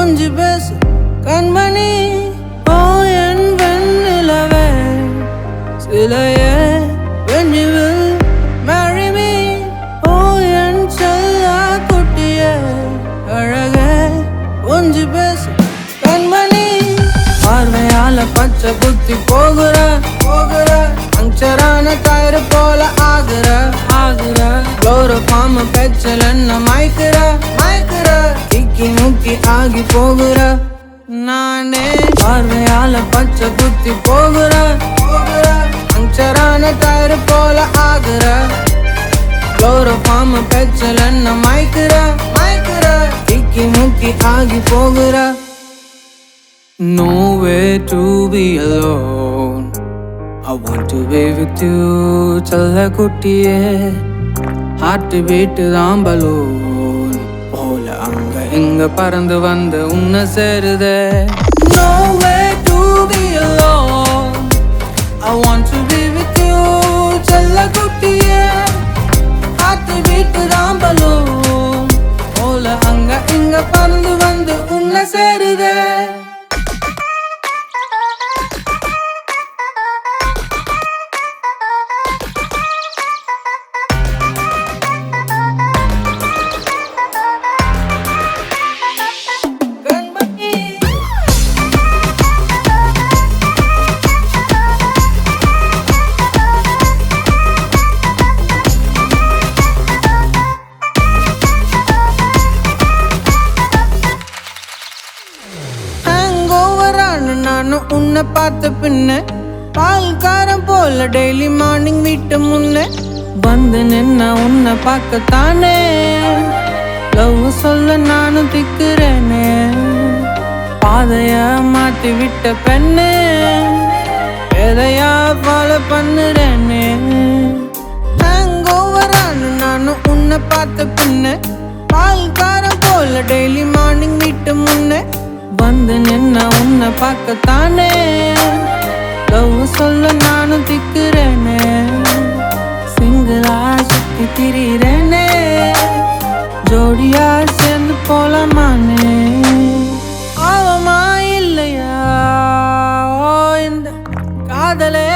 கொஞ்சி பேசு கண்மணி ஓ என் வெண்ணிலவே சிலையே when you will marry me ஓ என் செல்லா குட்டியே அழகே கொஞ்சி பேசு கண்மணி பார்வையால பச்சை குத்தி போகுற பங்க்சரான டயர் போல ஆகுற குளோரோஃபார்ம் பெச்சல் என்ன மயக்குற திக்கி முக்கி ஆகி போகுற நானே பார்வையால பச்சை குத்தி போகுற பங்க்சரான டயர் போல ஆகுற குளோரோஃபார்ம் பெச்சல் என்ன மயக்குற திக்கி முக்கி ஆகி போகுற Nowhere to be alone. I want to be with you. Challa kuttiye heart beat dhaan balloon pole anga inga parandu vande unna serude Nowhere to be alone. I want to be with you. Challa kuttiye heart beat dhaan balloon pole anga inga parandu vande unna serude நானும் உன்னை பார்த்த பின்ன பால்காரம் போல daily morning வீட்டு முன்ன வந்து நின்ன உன்னை பார்க்கத்தானே லவ் சொல்ல நானும் திக்குறேனே பாதைய மாத்தி விட்ட பெண்ணே எதையா ஃபாலோ பண்ணுறேனே ஹேங்கோவரானு நானும் உன்னை பார்த்த பின்ன பால்காரம் போல டெய்லி மார்னிங் வீட்டு முன்ன வந்து நின்ன உன்னை பார்க்கத்தானே லவ் சொல்ல நானும் திக்குறேனே சிங்கிளா சுத்தி திரிறேனே ஜோடியா சேர்ந்து போலாமானே ஆவமா இல்லையா ஓ இந்த காதலே